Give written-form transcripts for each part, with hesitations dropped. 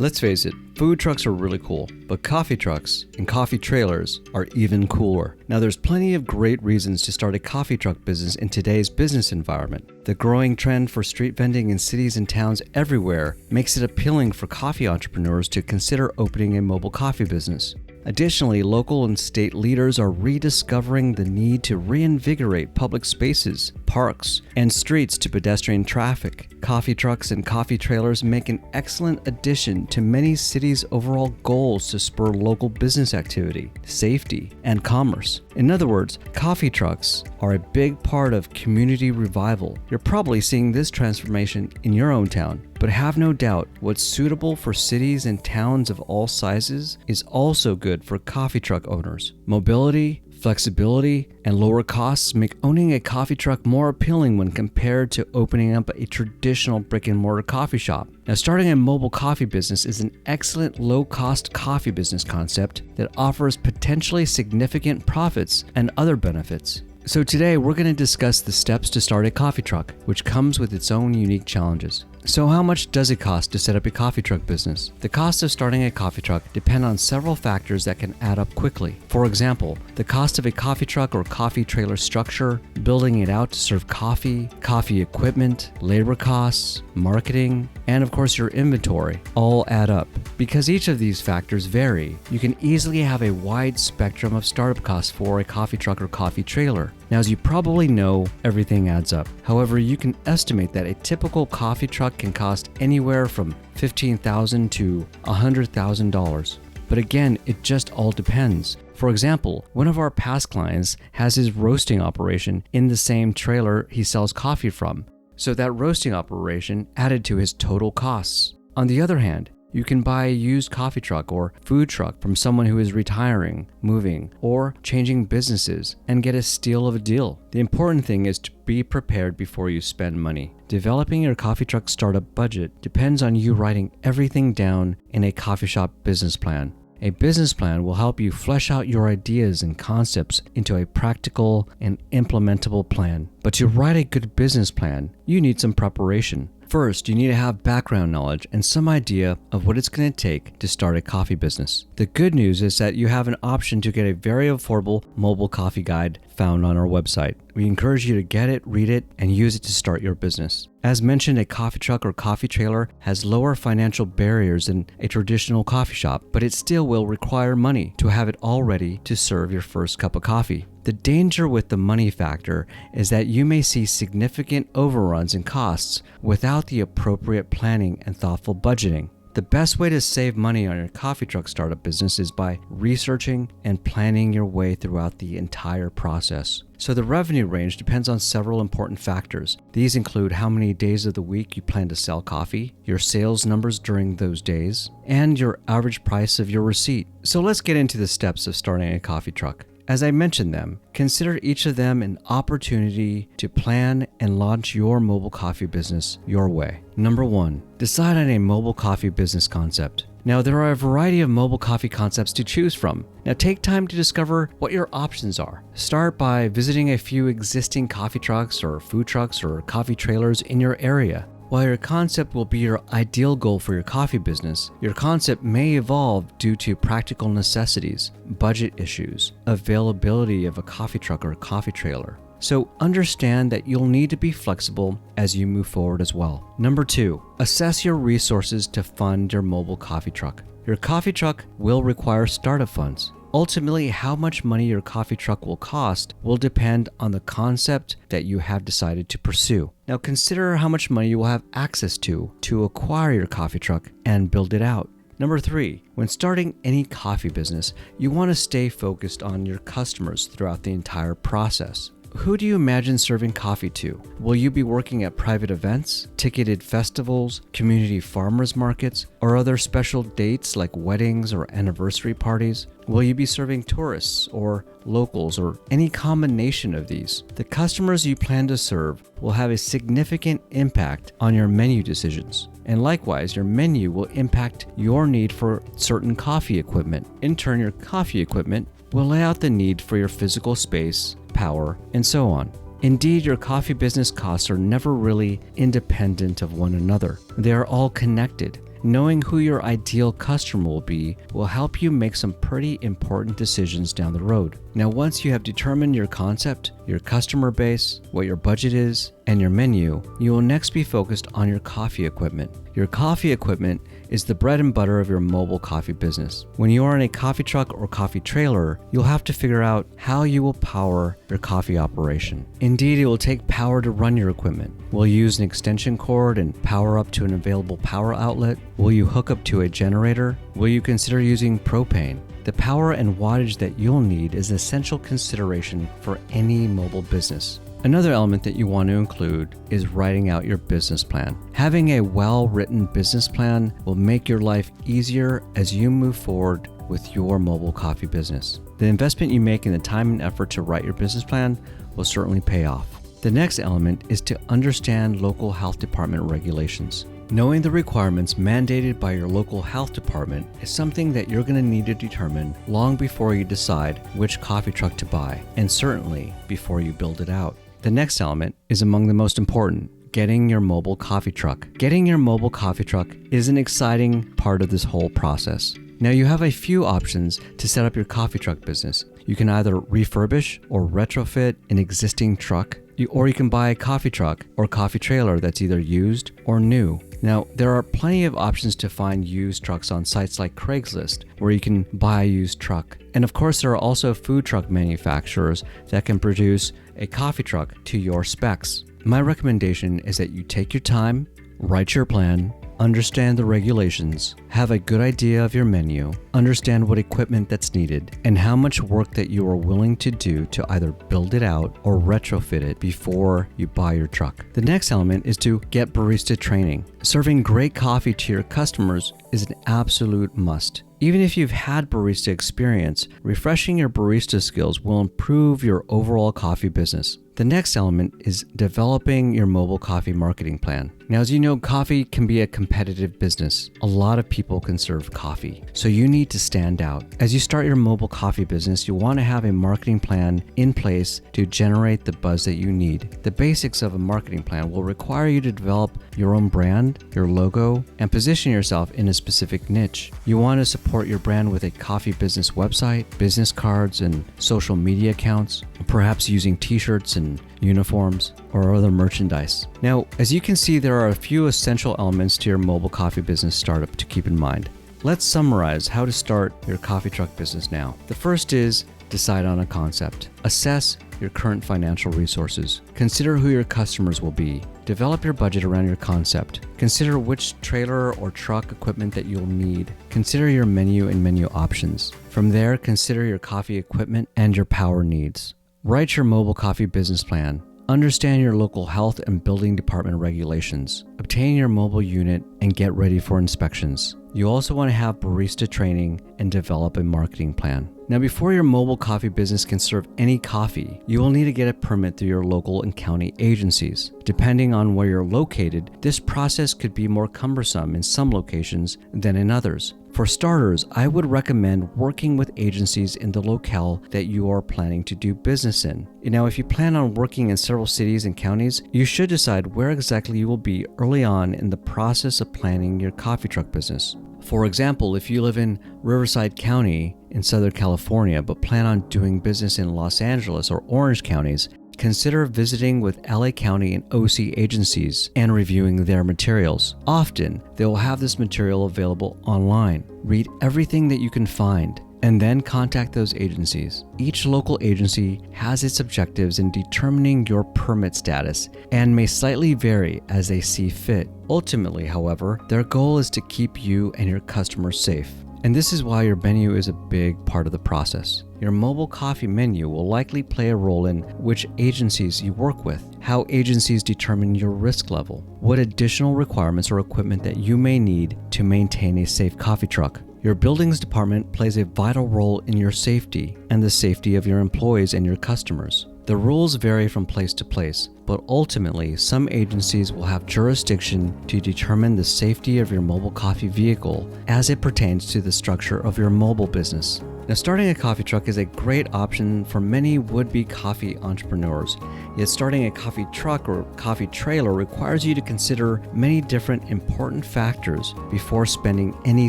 Let's face it, food trucks are really cool, but coffee trucks and coffee trailers are even cooler. Now, there's plenty of great reasons to start a coffee truck business in today's business environment. The growing trend for street vending in cities and towns everywhere makes it appealing for coffee entrepreneurs to consider opening a mobile coffee business. Additionally, local and state leaders are rediscovering the need to reinvigorate public spaces, parks, and streets to pedestrian traffic. Coffee trucks and coffee trailers make an excellent addition to many cities' overall goals to spur local business activity, safety, and commerce. In other words, coffee trucks are a big part of community revival. You're probably seeing this transformation in your own town. But have no doubt, what's suitable for cities and towns of all sizes is also good for coffee truck owners. Mobility, flexibility, and lower costs make owning a coffee truck more appealing when compared to opening up a traditional brick-and-mortar coffee shop. Now, starting a mobile coffee business is an excellent low-cost coffee business concept that offers potentially significant profits and other benefits. So today, we're going to discuss the steps to start a coffee truck, which comes with its own unique challenges. So how much does it cost to set up a coffee truck business? The cost of starting a coffee truck depend on several factors that can add up quickly. For example, the cost of a coffee truck or coffee trailer structure, building it out to serve coffee, coffee equipment, labor costs, marketing, and of course your inventory all add up. Because each of these factors vary, you can easily have a wide spectrum of startup costs for a coffee truck or coffee trailer. Now, as you probably know, everything adds up. However, you can estimate that a typical coffee truck can cost anywhere from $15,000 to $100,000. But again, it just all depends. For example, one of our past clients has his roasting operation in the same trailer he sells coffee from. So that roasting operation added to his total costs. On the other hand, you can buy a used coffee truck or food truck from someone who is retiring, moving, or changing businesses and get a steal of a deal. The important thing is to be prepared before you spend money. Developing your coffee truck startup budget depends on you writing everything down in a coffee shop business plan. A business plan will help you flesh out your ideas and concepts into a practical and implementable plan. But to write a good business plan, you need some preparation. First, you need to have background knowledge and some idea of what it's going to take to start a coffee business. The good news is that you have an option to get a very affordable mobile coffee guide found on our website. We encourage you to get it, read it, and use it to start your business. As mentioned, a coffee truck or coffee trailer has lower financial barriers than a traditional coffee shop, but it still will require money to have it all ready to serve your first cup of coffee. The danger with the money factor is that you may see significant overruns in costs without the appropriate planning and thoughtful budgeting. The best way to save money on your coffee truck startup business is by researching and planning your way throughout the entire process. So the revenue range depends on several important factors. These include how many days of the week you plan to sell coffee, your sales numbers during those days, and your average price of your receipt. So let's get into the steps of starting a coffee truck. As I mentioned them, consider each of them an opportunity to plan and launch your mobile coffee business your way. Number 1, decide on a mobile coffee business concept. Now, there are a variety of mobile coffee concepts to choose from. Now, take time to discover what your options are. Start by visiting a few existing coffee trucks or food trucks or coffee trailers in your area. While your concept will be your ideal goal for your coffee business, your concept may evolve due to practical necessities, budget issues, availability of a coffee truck or a coffee trailer. So understand that you'll need to be flexible as you move forward as well. Number 2, assess your resources to fund your mobile coffee truck. Your coffee truck will require startup funds. Ultimately, how much money your coffee truck will cost will depend on the concept that you have decided to pursue. Now consider how much money you will have access to acquire your coffee truck and build it out. Number 3, when starting any coffee business, you want to stay focused on your customers throughout the entire process. Who do you imagine serving coffee to? Will you be working at private events, ticketed festivals, community farmers markets, or other special dates like weddings or anniversary parties? Will you be serving tourists or locals or any combination of these? The customers you plan to serve will have a significant impact on your menu decisions. And likewise, your menu will impact your need for certain coffee equipment. In turn, your coffee equipment will lay out the need for your physical space, power, and so on. Indeed, your coffee business costs are never really independent of one another. They are all connected, knowing who your ideal customer will be will help you make some pretty important decisions down the road. Now, once you have determined your concept, your customer base, what your budget is, and your menu, you will next be focused on your coffee equipment. Your coffee equipment is the bread and butter of your mobile coffee business. When you are in a coffee truck or coffee trailer, you'll have to figure out how you will power your coffee operation. Indeed, it will take power to run your equipment. Will you use an extension cord and power up to an available power outlet? Will you hook up to a generator? Will you consider using propane? The power and wattage that you'll need is an essential consideration for any mobile business. Another element that you want to include is writing out your business plan. Having a well-written business plan will make your life easier as you move forward with your mobile coffee business. The investment you make in the time and effort to write your business plan will certainly pay off. The next element is to understand local health department regulations. Knowing the requirements mandated by your local health department is something that you're going to need to determine long before you decide which coffee truck to buy, and certainly before you build it out. The next element is among the most important: getting your mobile coffee truck. Getting your mobile coffee truck is an exciting part of this whole process. Now, you have a few options to set up your coffee truck business. You can either refurbish or retrofit an existing truck, or you can buy a coffee truck or coffee trailer that's either used or new. Now, there are plenty of options to find used trucks on sites like Craigslist, where you can buy a used truck. And of course, there are also food truck manufacturers that can produce a coffee truck to your specs. My recommendation is that you take your time, write your plan, understand the regulations, have a good idea of your menu, understand what equipment that's needed, and how much work that you are willing to do to either build it out or retrofit it before you buy your truck. The next element is to get barista training. Serving great coffee to your customers is an absolute must. Even if you've had barista experience, refreshing your barista skills will improve your overall coffee business. The next element is developing your mobile coffee marketing plan. Now, as you know, coffee can be a competitive business. A lot of people can serve coffee, so you need to stand out. As you start your mobile coffee business, you want to have a marketing plan in place to generate the buzz that you need. The basics of a marketing plan will require you to develop your own brand, your logo, and position yourself in a specific niche. You want to support your brand with a coffee business website, business cards, and social media accounts, perhaps using t-shirts and uniforms or other merchandise. Now, as you can see, there are a few essential elements to your mobile coffee business startup to keep in mind. Let's summarize how to start your coffee truck business now. The first is decide on a concept. Assess your current financial resources. Consider who your customers will be. Develop your budget around your concept. Consider which trailer or truck equipment that you'll need. Consider your menu and menu options. From there, consider your coffee equipment and your power needs. Write your mobile coffee business plan. Understand your local health and building department regulations. Obtain your mobile unit and get ready for inspections. You also want to have barista training and develop a marketing plan. Now, before your mobile coffee business can serve any coffee, you will need to get a permit through your local and county agencies. Depending on where you're located, this process could be more cumbersome in some locations than in others. For starters, I would recommend working with agencies in the locale that you are planning to do business in. Now, if you plan on working in several cities and counties, you should decide where exactly you will be early on in the process of planning your coffee truck business. For example, if you live in Riverside County in Southern California but plan on doing business in Los Angeles or Orange counties, consider visiting with LA County and OC agencies and reviewing their materials. Often, they will have this material available online. Read everything that you can find and then contact those agencies. Each local agency has its objectives in determining your permit status and may slightly vary as they see fit. Ultimately, however, their goal is to keep you and your customers safe. And this is why your menu is a big part of the process. Your mobile coffee menu will likely play a role in which agencies you work with, how agencies determine your risk level, what additional requirements or equipment that you may need to maintain a safe coffee truck. Your buildings department plays a vital role in your safety and the safety of your employees and your customers. The rules vary from place to place, but ultimately, some agencies will have jurisdiction to determine the safety of your mobile coffee vehicle as it pertains to the structure of your mobile business. Now, starting a coffee truck is a great option for many would-be coffee entrepreneurs. Yet starting a coffee truck or coffee trailer requires you to consider many different important factors before spending any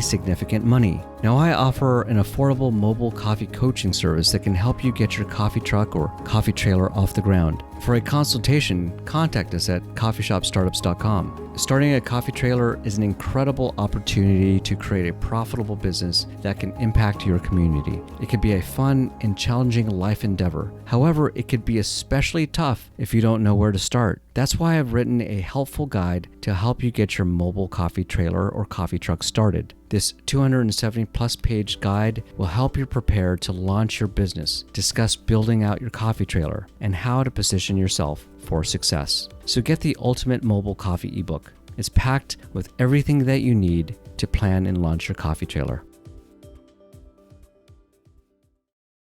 significant money. Now, I offer an affordable mobile coffee coaching service that can help you get your coffee truck or coffee trailer off the ground. For a consultation, contact us at coffeeshopstartups.com. Starting a coffee trailer is an incredible opportunity to create a profitable business that can impact your community. It could be a fun and challenging life endeavor. However, it could be especially tough if you don't know where to start. That's why I've written a helpful guide to help you get your mobile coffee trailer or coffee truck started. This 270 plus page guide will help you prepare to launch your business, discuss building out your coffee trailer, and how to position yourself for success. So get the ultimate mobile coffee ebook. It's packed with everything that you need to plan and launch your coffee trailer.